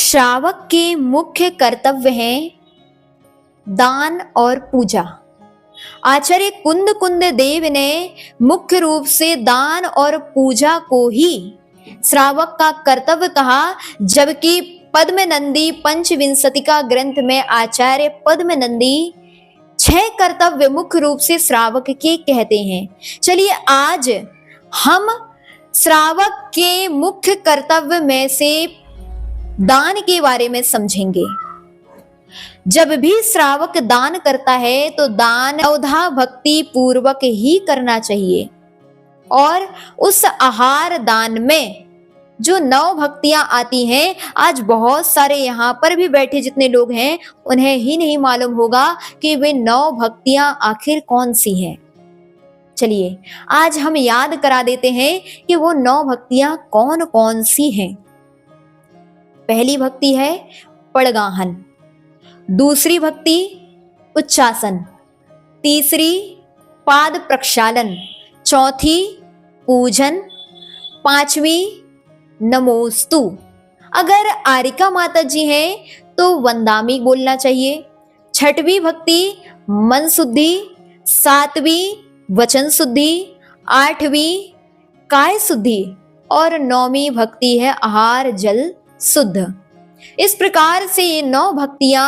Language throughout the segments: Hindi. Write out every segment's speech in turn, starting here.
श्रावक के मुख्य कर्तव्य हैं दान और पूजा। आचार्य कुंद कुंद देव ने मुख्य रूप से दान और पूजा को ही श्रावक का कर्तव्य कहा, जबकि पद्मनंदी पंचविंशतिका ग्रंथ में आचार्य पद्मनंदी 6 कर्तव्य मुख्य रूप से श्रावक के कहते हैं। चलिए आज हम श्रावक के मुख्य कर्तव्य में से दान के बारे में समझेंगे। जब भी श्रावक दान करता है तो दान नवधा भक्ति पूर्वक ही करना चाहिए, और उस आहार दान में जो 9 भक्तियां आती हैं, आज बहुत सारे यहाँ पर भी बैठे जितने लोग हैं उन्हें ही नहीं मालूम होगा कि वे 9 भक्तियां आखिर कौन सी हैं। चलिए आज हम याद करा देते हैं कि वो 9 भक्तियां कौन कौन सी हैं। पहली भक्ति है पड़गाहन, दूसरी भक्ति उच्चासन, तीसरी पाद प्रक्षालन, चौथी पूजन, 5वीं नमोस्तु। अगर आरिका माता जी हैं तो वंदामी बोलना चाहिए। 6वीं भक्ति मन शुद्धि, 7वीं वचन शुद्धि, 8वीं काय शुद्धि और 9वीं भक्ति है आहार जल शुद्ध। इस प्रकार से ये 9 भक्तियां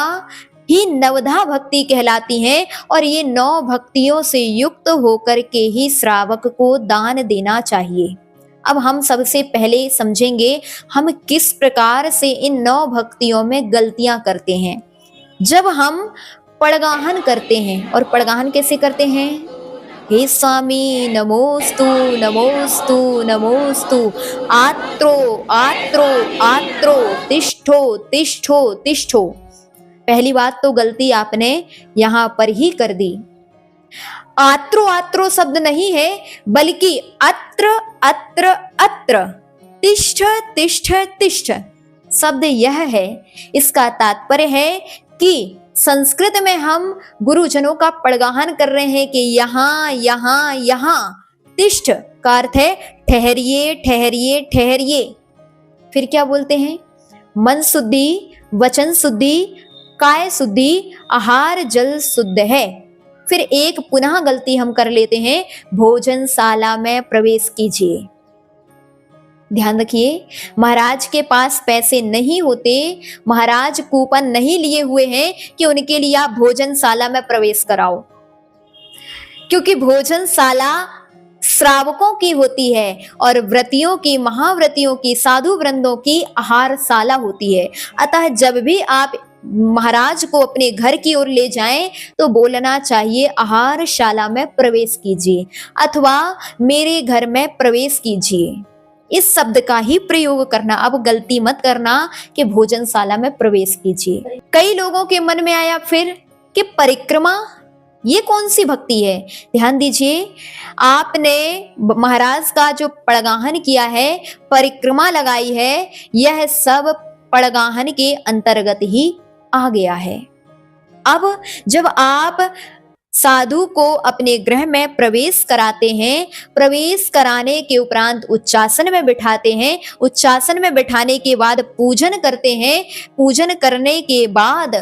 ही नवधा भक्ति कहलाती हैं, और ये 9 भक्तियों से युक्त होकर के ही श्रावक को दान देना चाहिए। अब हम सबसे पहले समझेंगे हम किस प्रकार से इन 9 भक्तियों में गलतियां करते हैं। जब हम पड़गाहन करते हैं, और पड़गाहन कैसे करते हैं? हे स्वामी नमोस्तु नमोस्तु नमोस्तु, आत्रो आत्रो आत्रो, तिष्ठो तिष्ठो तिष्ठो। पहली बात तो गलती आपने यहां पर ही कर दी। आत्रो आत्रो शब्द नहीं है, बल्कि अत्र अत्र अत्र, तिष्ठ तिष्ठ तिष्ठ शब्द यह है। इसका तात्पर्य है कि संस्कृत में हम गुरुजनों का पड़गाहन कर रहे हैं कि यहाँ यहाँ यहाँ। तिष्ठ का अर्थ है ठहरिए ठहरिए ठहरिए। फिर क्या बोलते हैं? मन शुद्धि, वचन शुद्धि, काय शुद्धि, आहार जल शुद्ध है। फिर एक पुनः गलती हम कर लेते हैं, भोजनशाला में प्रवेश कीजिए। ध्यान रखिए, महाराज के पास पैसे नहीं होते, महाराज कूपन नहीं लिए हुए हैं कि उनके लिए आप भोजनशाला में प्रवेश कराओ, क्योंकि भोजनशाला श्रावकों की होती है और व्रतियों की, महाव्रतियों की, साधु वृंदों की आहारशाला होती है। अतः जब भी आप महाराज को अपने घर की ओर ले जाएं तो बोलना चाहिए आहारशाला में प्रवेश कीजिए अथवा मेरे घर में प्रवेश कीजिए। इस शब्द का ही प्रयोग करना। अब गलती मत करना कि भोजनशाला में प्रवेश कीजिए। कई लोगों के मन में आया फिर कि परिक्रमा ये कौन सी भक्ति है? ध्यान दीजिए, आपने महाराज का जो पड़गाहन किया है, परिक्रमा लगाई है, यह सब पड़गाहन के अंतर्गत ही आ गया है। अब जब आप साधु को अपने गृह में प्रवेश कराते हैं, प्रवेश कराने के उपरांत उच्चासन में बिठाते हैं, उच्चासन में बिठाने के बाद पूजन करते हैं, पूजन करने के बाद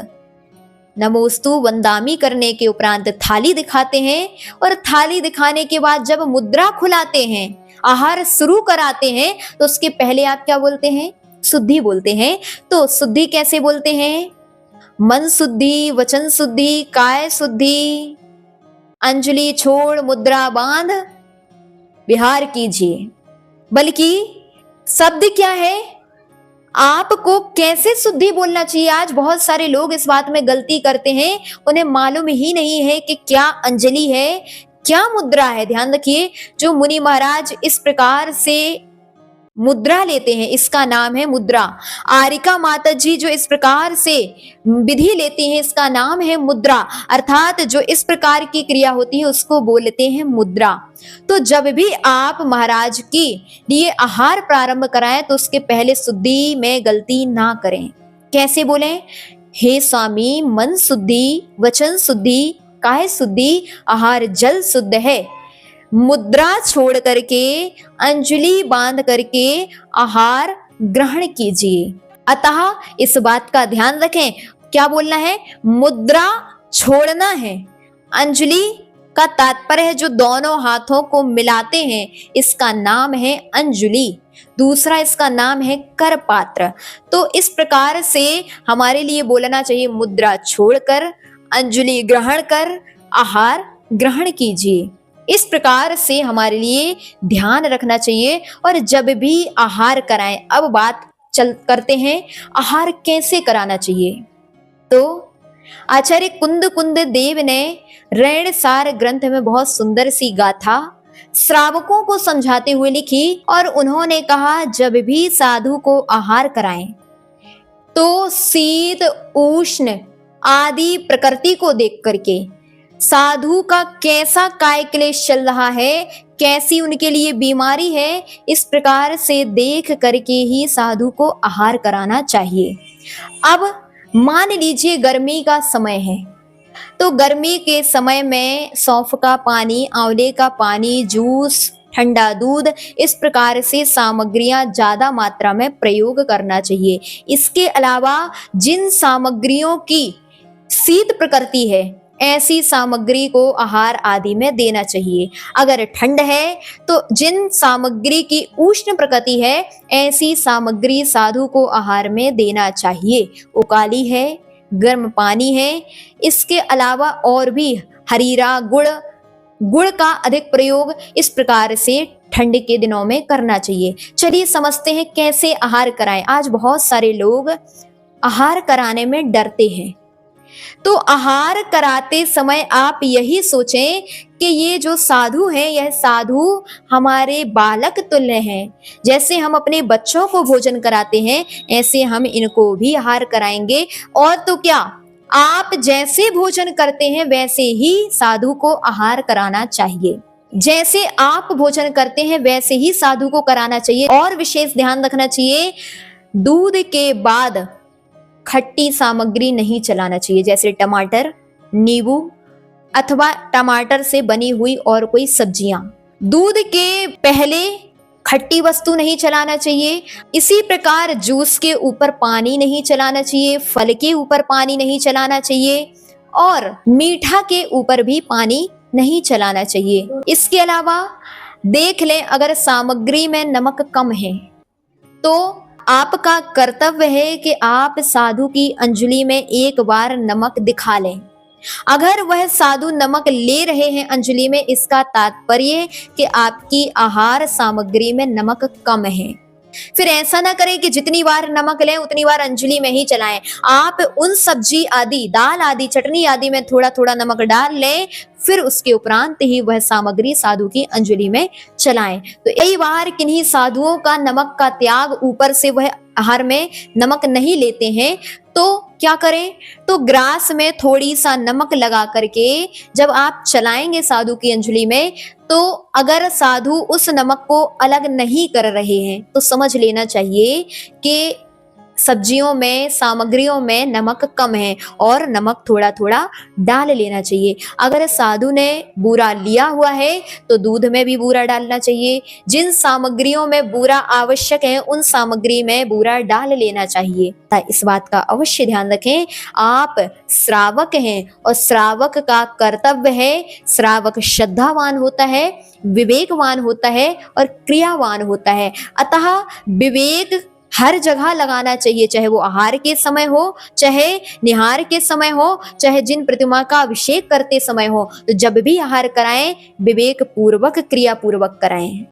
नमोस्तु वंदामी करने के उपरांत थाली दिखाते हैं, और थाली दिखाने के बाद जब मुद्रा खुलाते हैं, आहार शुरू कराते हैं, तो उसके पहले आप क्या बोलते हैं? शुद्धि बोलते हैं। तो शुद्धि कैसे बोलते हैं? मन शुद्धि, वचन शुद्धि, काय शुद्धि, अंजलि छोड़ मुद्रा बांध विहार कीजिए। बल्कि शब्द क्या है? आपको कैसे शुद्धि बोलना चाहिए। आज बहुत सारे लोग इस बात में गलती करते हैं, उन्हें मालूम ही नहीं है कि क्या अंजलि है, क्या मुद्रा है। ध्यान रखिए, जो मुनि महाराज इस प्रकार से मुद्रा लेते हैं, इसका नाम है मुद्रा। आरिका माता जी जो इस प्रकार से विधि लेती हैं, इसका नाम है मुद्रा। अर्थात जो इस प्रकार की क्रिया होती है उसको बोलते हैं मुद्रा। तो जब भी आप महाराज के लिए आहार प्रारंभ कराएं तो उसके पहले शुद्धि में गलती ना करें। कैसे बोलें? हे स्वामी, मन शुद्धि, वचन शुद्धि, काय शुद्धि, आहार जल शुद्ध है। मुद्रा छोड़ करके, अंजलि बांध करके आहार ग्रहण कीजिए। अतः इस बात का ध्यान रखें, क्या बोलना है, मुद्रा छोड़ना है। अंजलि का तात्पर्य है जो दोनों हाथों को मिलाते हैं, इसका नाम है अंजुलि। दूसरा इसका नाम है करपात्र। तो इस प्रकार से हमारे लिए बोलना चाहिए, मुद्रा छोड़कर अंजुलि ग्रहण कर आहार ग्रहण कीजिए। इस प्रकार से हमारे लिए ध्यान रखना चाहिए। और जब भी आहार कराएं, अब बात करते हैं आहार कैसे कराना चाहिए। तो आचार्य कुंद कुंद देव ने रेणसार ग्रंथ में बहुत सुंदर सी गाथा श्रावकों को समझाते हुए लिखी और उन्होंने कहा, जब भी साधु को आहार कराएं तो शीत उष्ण आदि प्रकृति को देख करके, साधु का कैसा काय क्लेश चल रहा है, कैसी उनके लिए बीमारी है, इस प्रकार से देख करके ही साधु को आहार कराना चाहिए। अब मान लीजिए गर्मी का समय है, तो गर्मी के समय में सौंफ का पानी, आंवले का पानी, जूस, ठंडा दूध, इस प्रकार से सामग्रियां ज्यादा मात्रा में प्रयोग करना चाहिए। इसके अलावा जिन सामग्रियों की शीत प्रकृति है, ऐसी सामग्री को आहार आदि में देना चाहिए। अगर ठंड है तो जिन सामग्री की उष्ण प्रकृति है, ऐसी सामग्री साधु को आहार में देना चाहिए। उकाली है, गर्म पानी है, इसके अलावा और भी हरीरा, गुड़ का अधिक प्रयोग इस प्रकार से ठंड के दिनों में करना चाहिए। चलिए समझते हैं कैसे आहार कराएं। आज बहुत सारे लोग आहार कराने में डरते हैं। तो आहार कराते समय आप यही सोचें कि ये जो साधु हैं, यह साधु हमारे बालक तुल्य हैं। जैसे हम अपने बच्चों को भोजन कराते हैं, ऐसे हम इनको भी आहार कराएंगे। और तो क्या, आप जैसे भोजन करते हैं वैसे ही साधु को आहार कराना चाहिए। जैसे आप भोजन करते हैं वैसे ही साधु को कराना चाहिए। और विशेष ध्यान रखना चाहिए, दूध के बाद खट्टी सामग्री नहीं चलाना चाहिए, जैसे टमाटर, नींबू अथवा टमाटर से बनी हुई और कोई सब्जियां। दूध के पहले खट्टी वस्तु नहीं चलाना चाहिए। इसी प्रकार जूस के ऊपर पानी नहीं चलाना चाहिए, फल के ऊपर पानी नहीं चलाना चाहिए और मीठा के ऊपर भी पानी नहीं चलाना चाहिए। इसके अलावा देख लें, अगर सामग्री में नमक कम है तो आपका कर्तव्य है कि आप साधु की अंजलि में एक बार नमक दिखा लें। अगर वह साधु नमक ले रहे हैं अंजलि में, इसका तात्पर्य कि आपकी आहार सामग्री में नमक कम है। फिर ऐसा ना करें कि जितनी बार नमक लें उतनी बार अंजलि में ही चलाएं। आप उन सब्जी आदि, दाल आदि, चटनी आदि में थोड़ा थोड़ा नमक डाल लें, फिर उसके उपरांत ही वह सामग्री साधु की अंजलि में चलाएं। तो कई बार किन्हीं साधुओं का नमक का त्याग, ऊपर से वह आहार में नमक नहीं लेते हैं, तो क्या करें, तो ग्रास में थोड़ी सा नमक लगा करके जब आप चलाएंगे साधु की अंजलि में, तो अगर साधु उस नमक को अलग नहीं कर रहे हैं तो समझ लेना चाहिए कि सब्जियों में, सामग्रियों में नमक कम है और नमक थोड़ा थोड़ा डाल लेना चाहिए। अगर साधु ने बूरा लिया हुआ है तो दूध में भी बूरा डालना चाहिए। जिन सामग्रियों में बूरा आवश्यक है उन सामग्री में बूरा डाल लेना चाहिए। इस बात का अवश्य ध्यान रखें। आप श्रावक हैं और श्रावक का कर्तव्य है, श्रावक श्रद्धावान होता है, विवेकवान होता है और क्रियावान होता है। अतः विवेक हर जगह लगाना चाहिए, चाहे वो आहार के समय हो, चाहे निहार के समय हो, चाहे जिन प्रतिमा का अभिषेक करते समय हो। तो जब भी आहार कराएं, विवेक पूर्वक, क्रिया पूर्वक कराएं।